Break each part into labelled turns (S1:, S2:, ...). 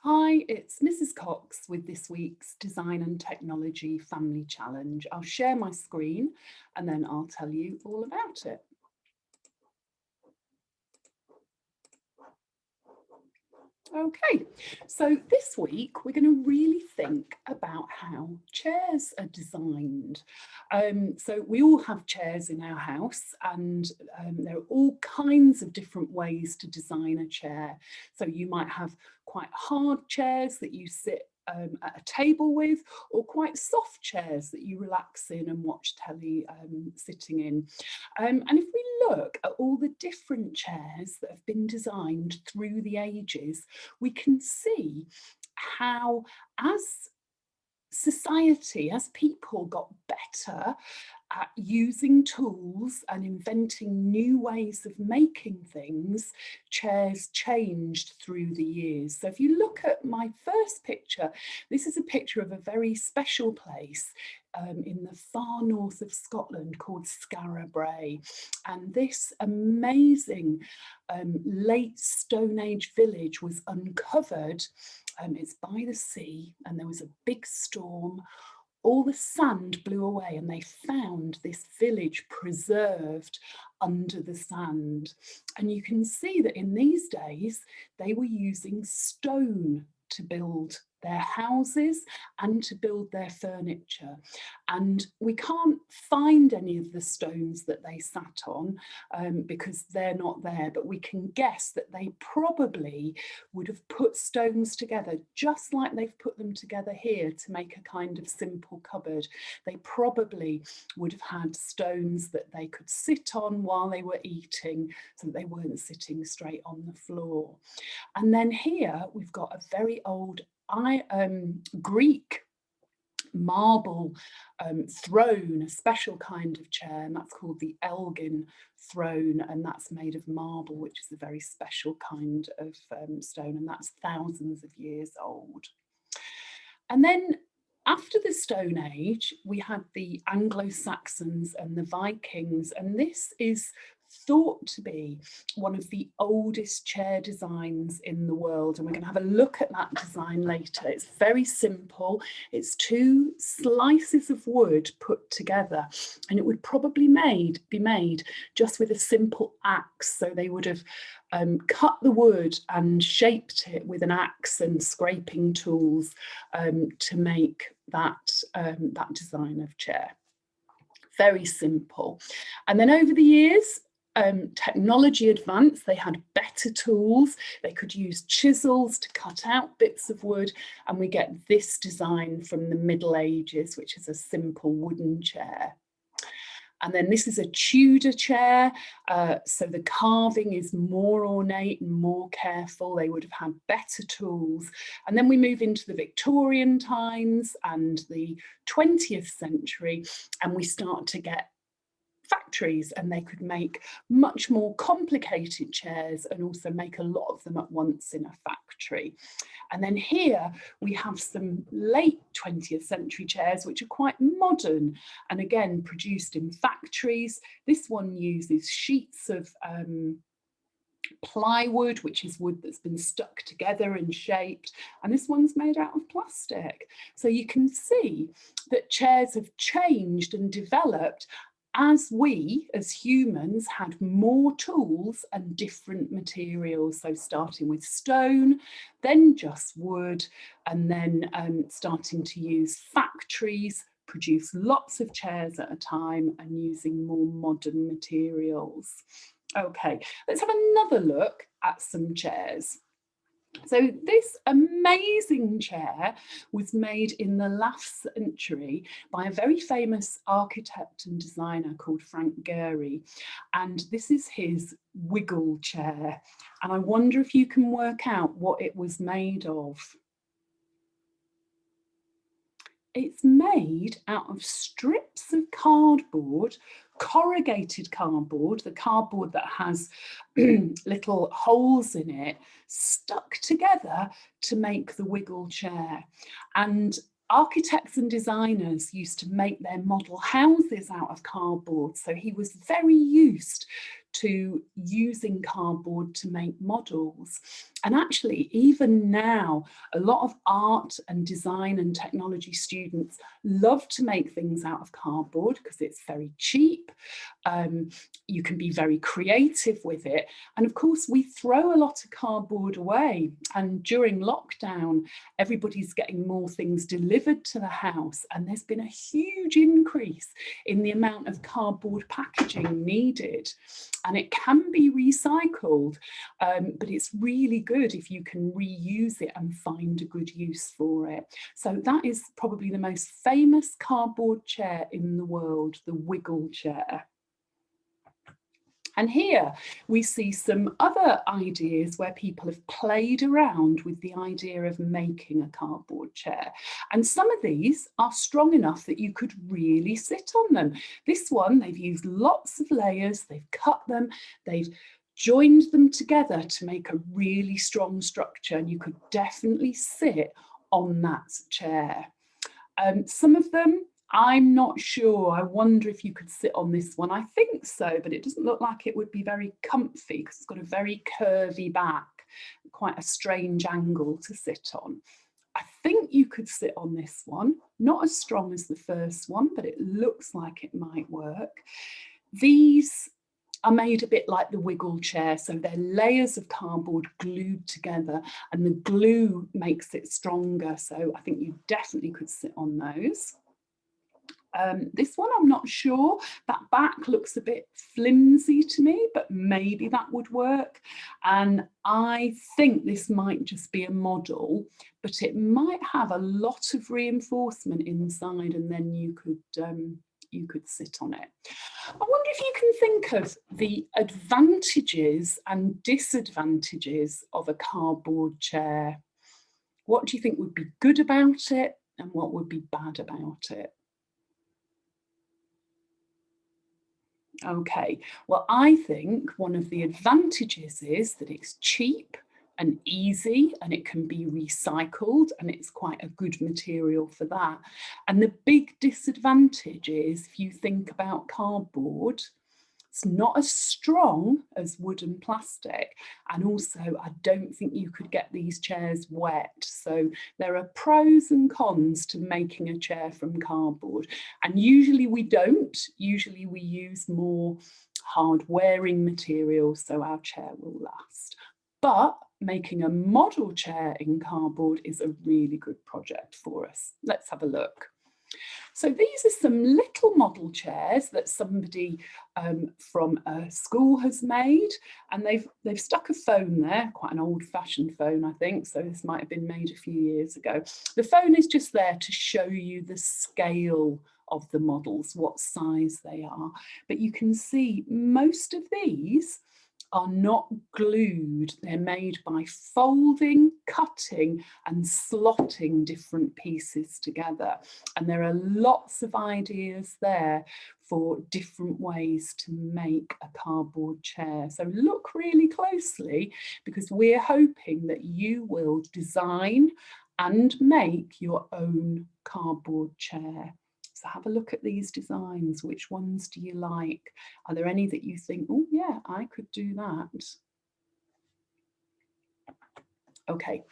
S1: Hi, it's Mrs. Cox with this week's Design and Technology Family Challenge. I'll share my screen and then I'll tell you all about it. Okay, so this week we're going to really think about how chairs are designed. So we all have chairs in our house, and there are all kinds of different ways to design a chair. So you might have quite hard chairs that you sit at a table with, or quite soft chairs that you relax in and watch telly sitting in. And if we look at all the different chairs that have been designed through the ages, we can see how, as society, as people got better at using tools and inventing new ways of making things, chairs changed through the years. So if you look at my first picture, this is a picture of a very special place in the far north of Scotland called Skara Brae. And this amazing late Stone Age village was uncovered. It's by the sea, and there was a big storm. All the sand blew away and they found this village preserved under the sand. And you can see that in these days, they were using stone to build their houses and to build their furniture. And we can't find any of the stones that they sat on because they're not there, but we can guess that they probably would have put stones together just like they've put them together here to make a kind of simple cupboard. They probably would have had stones that they could sit on while they were eating so that they weren't sitting straight on the floor. And then here we've got a very old Greek marble throne, a special kind of chair, and that's called the Elgin throne, and that's made of marble, which is a very special kind of stone, and that's thousands of years old. And then after the Stone Age, we had the Anglo-Saxons and the Vikings, and this is thought to be one of the oldest chair designs in the world, and we're going to have a look at that design later. It's very simple. It's two slices of wood put together, and it would probably be made just with a simple axe. So they would have cut the wood and shaped it with an axe and scraping tools to make that design of chair. Very simple. And then over the years, technology advanced. They had better tools. They could use chisels to cut out bits of wood, and we get this design from the Middle Ages, which is a simple wooden chair. And then this is a Tudor chair, so the carving is more ornate and more careful. They would have had better tools. And then we move into the Victorian times and the 20th century, and we start to get factories, and they could make much more complicated chairs and also make a lot of them at once in a factory. And then here we have some late 20th century chairs which are quite modern and again produced in factories. This one uses sheets of plywood, which is wood that's been stuck together and shaped, and this one's made out of plastic. So you can see that chairs have changed and developed as we, as humans, had more tools and different materials. So starting with stone, then just wood, and then starting to use factories, produce lots of chairs at a time and using more modern materials. Okay, let's have another look at some chairs. So this amazing chair was made in the last century by a very famous architect and designer called Frank Gehry. And this is his wiggle chair. And I wonder if you can work out what it was made of. It's made out of strips of cardboard, corrugated cardboard, the cardboard that has little holes in it, stuck together to make the wiggle chair. And architects and designers used to make their model houses out of cardboard. So he was very used to using cardboard to make models. And actually, even now, a lot of art and design and technology students love to make things out of cardboard because it's very cheap. You can be very creative with it. And of course, we throw a lot of cardboard away. And during lockdown, everybody's getting more things delivered to the house. And there's been a huge increase in the amount of cardboard packaging needed. And it can be recycled, but it's really good if you can reuse it and find a good use for it. So that is probably the most famous cardboard chair in the world, the Wiggle chair. And here we see some other ideas where people have played around with the idea of making a cardboard chair. And some of these are strong enough that you could really sit on them. This one, they've used lots of layers, they've cut them, they've joined them together to make a really strong structure, and you could definitely sit on that chair. Some of them, I'm not sure. I wonder if you could sit on this one. I think so, but it doesn't look like it would be very comfy because it's got a very curvy back, quite a strange angle to sit on. I think you could sit on this one, not as strong as the first one, but it looks like it might work. These are made a bit like the Wiggle chair, so they're layers of cardboard glued together, and the glue makes it stronger, so I think you definitely could sit on those. This one, I'm not sure. That back looks a bit flimsy to me, but maybe that would work. And I think this might just be a model, but it might have a lot of reinforcement inside, and then you could sit on it. I wonder if you can think of the advantages and disadvantages of a cardboard chair. What do you think would be good about it, and what would be bad about it? Okay, well, I think one of the advantages is that it's cheap and easy, and it can be recycled, and it's quite a good material for that. And the big disadvantage is, if you think about cardboard, it's not as strong as wood and plastic. And also, I don't think you could get these chairs wet. So there are pros and cons to making a chair from cardboard. And usually we don't. Usually we use more hard wearing materials so our chair will last. But making a model chair in cardboard is a really good project for us. Let's have a look. So these are some little model chairs that somebody from a school has made, and they've stuck a phone there, quite an old-fashioned phone, I think, so this might have been made a few years ago. The phone is just there to show you the scale of the models, what size they are. But you can see most of these are not glued. They're made by folding, cutting and slotting different pieces together. And there are lots of ideas there for different ways to make a cardboard chair. So look really closely, because we're hoping that you will design and make your own cardboard chair. So have a look at these designs. Which ones do you like? Are there any that you think, oh yeah, I could do that? Okay,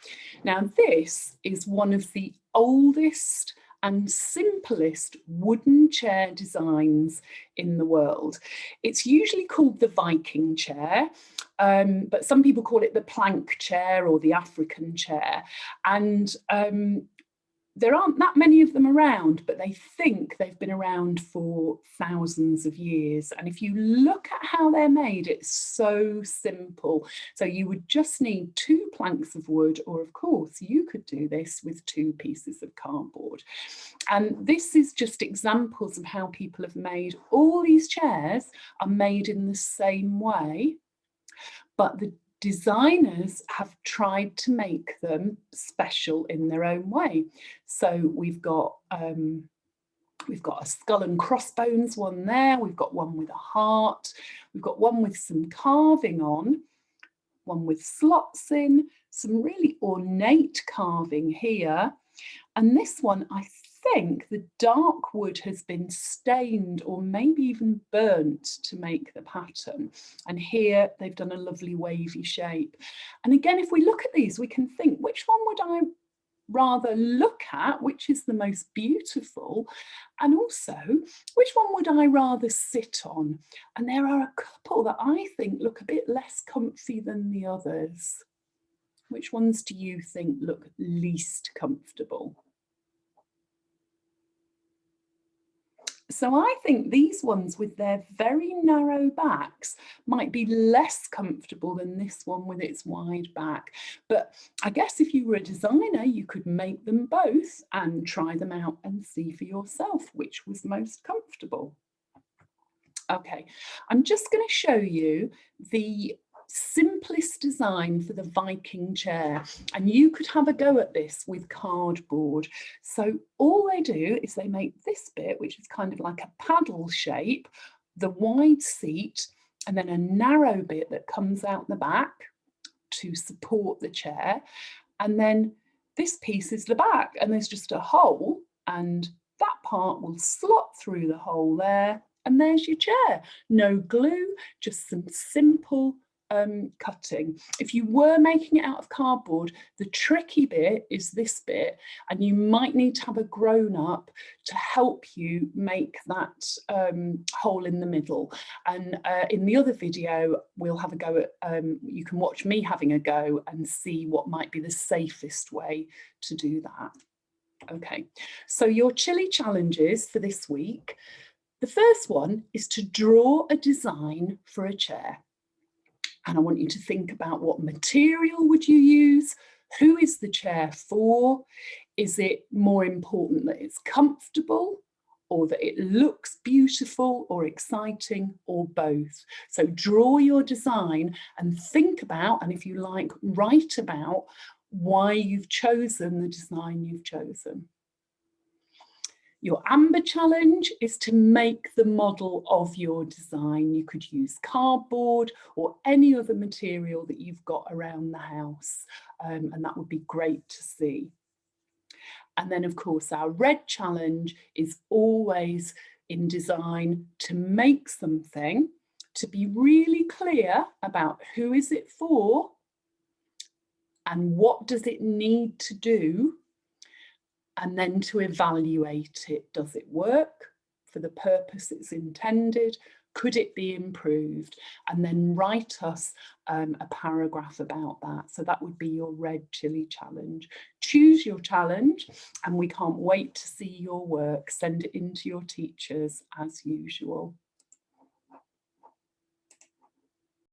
S1: now this is one of the oldest and simplest wooden chair designs in the world. It's usually called the Viking chair, but some people call it the plank chair or the African chair. And there aren't that many of them around, but they think they've been around for thousands of years. And if you look at how they're made, it's so simple. So you would just need 2 planks of wood, or of course, you could do this with 2 pieces of cardboard. And this is just examples of how people have made all these chairs are made in the same way, but the designers have tried to make them special in their own way. So we've got a skull and crossbones one there, we've got one with a heart, we've got one with some carving on, one with slots in, some really ornate carving here. And this one, I think the dark wood has been stained or maybe even burnt to make the pattern. And here they've done a lovely wavy shape. And again, if we look at these, we can think, which one would I rather look at, which is the most beautiful, and also which one would I rather sit on? And there are a couple that I think look a bit less comfy than the others. Which ones do you think look least comfortable? So I think these ones with their very narrow backs might be less comfortable than this one with its wide back. But I guess if you were a designer, you could make them both and try them out and see for yourself which was most comfortable. Okay, I'm just going to show you the simplest design for the Viking chair, and you could have a go at this with cardboard. So all they do is they make this bit, which is kind of like a paddle shape, the wide seat, and then a narrow bit that comes out the back to support the chair. And then this piece is the back, and there's just a hole, and that part will slot through the hole there, and there's your chair. No glue, just some simple cutting. If you were making it out of cardboard, the tricky bit is this bit, and you might need to have a grown-up to help you make that hole in the middle. And in the other video, we'll have a go at, you can watch me having a go and see what might be the safest way to do that. Okay, so your chilly challenges for this week. The first one is to draw a design for a chair. And I want you to think about what material would you use? Who is the chair for? Is it more important that it's comfortable or that it looks beautiful or exciting, or both? So draw your design and think about, and if you like, write about why you've chosen the design you've chosen. Your amber challenge is to make the model of your design. You could use cardboard or any other material that you've got around the house, and that would be great to see. And then, of course, our red challenge is always in design to make something, to be really clear about who is it for and what does it need to do, and then to evaluate it. Does it work for the purpose it's intended? Could it be improved? And then write us a paragraph about that. So that would be your red chilly challenge. Choose your challenge, and we can't wait to see your work. Send it in to your teachers as usual.